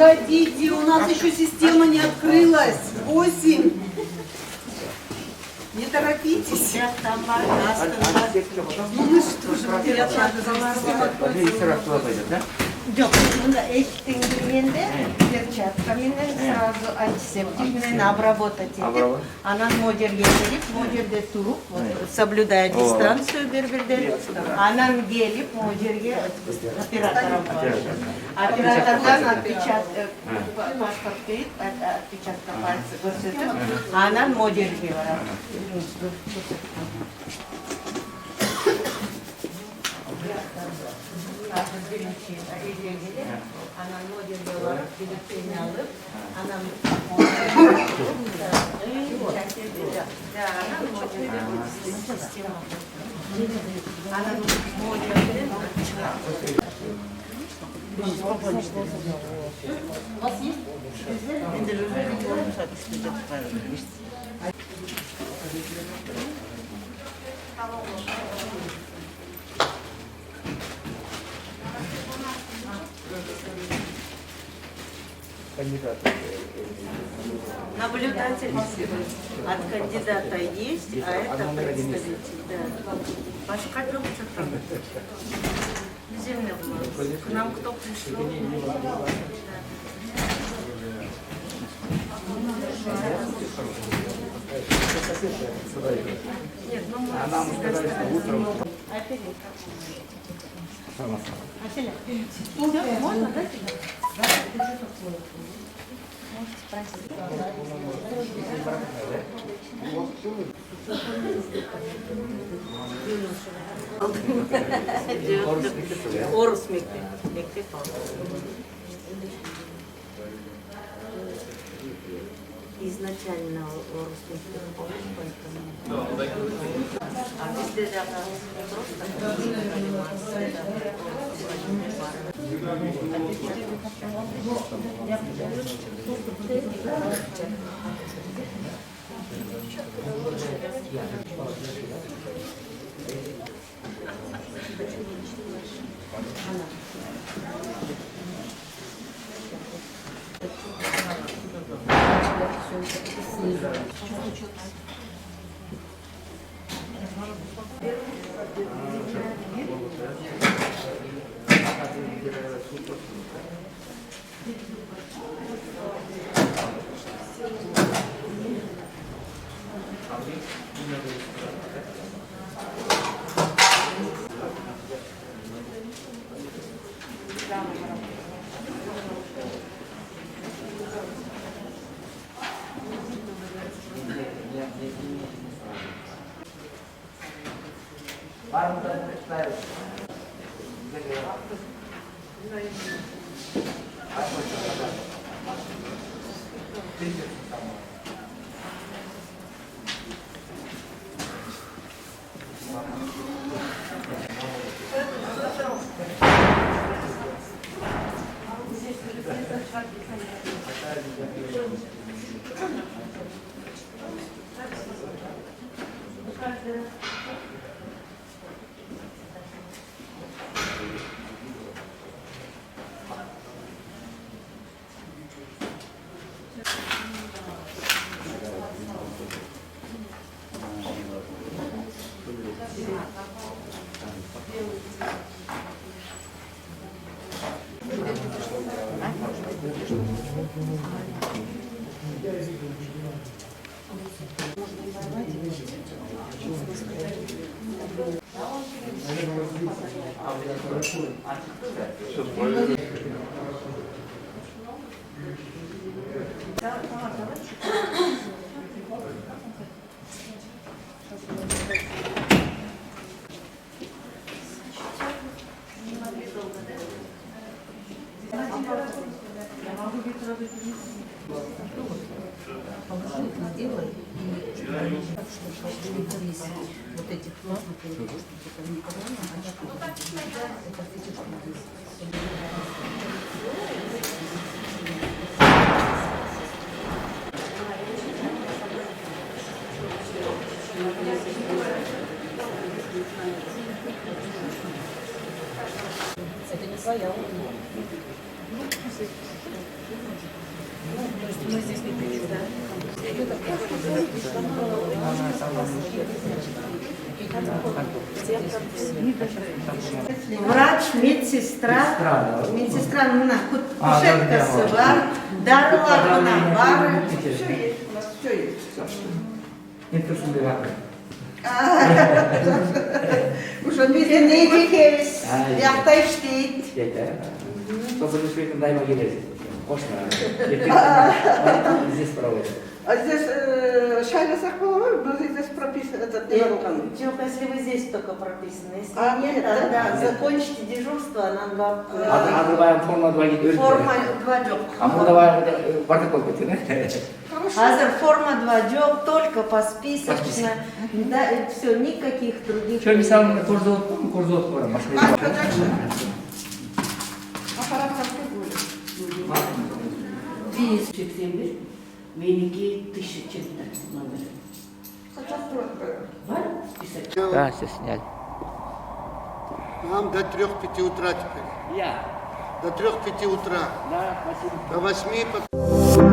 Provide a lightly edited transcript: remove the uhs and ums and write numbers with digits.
Погодите, у нас еще система не открылась. 8. Не торопитесь. Ну мы что же, Yok, bunda ektiğinde перчатками сразу антисептикмен обработать етіп, анан модерге келіп, модерде туруп, соблюдая дистанцию бір-бірден, анан келіп, модерге оператором барып. Оператордан паспорт беріп, отпечатка пальцы көрсетіп, анан модерге барып. Anam modelde olarak bilekliğini alıp, anam наблюдатель от кандидата есть, а это представитель. Да. Башка жоқ что-то. Земля была. К нам кто пришел? Нет, ну мы утром. Можно, да, тебе? Можете спросить. Орус мектеп алды. Изначально орус мектеп алды, поэтому. А везде не просто заниматься. Вот этих платных, это не корона, это физически. Это не своя улица. Врач, медсестра, ну на кушеткасы бар, дарылар мына бары. Все есть, у нас все есть. Уже Bizde ne dikeriz? Ay. Yakta işteyit. Yeter. Sonra sürekli daima geliriz. Hoşlar. Здесь проводят. А здесь шайнасах было, но здесь прописано этот немного. Жоқ, если вы здесь только прописаны. Если А, нет, нет, тогда да? закончите дежурство, нам вам Адырбайым форма 2 git форма 2 жоқ. Амудабай протокол кеткен. Азыр форма 2 жоқ, только по списочно. Да, все, никаких других. Что мисалы корзовод бар машина. Аппарат как будет? 181, benimki 1000 чем-то номер. Хотя строить бы. Var? Писать. Да, все сняли. Нам до 3-5 утра теперь. Я. До 3-5 утра. Да, спасибо. До 8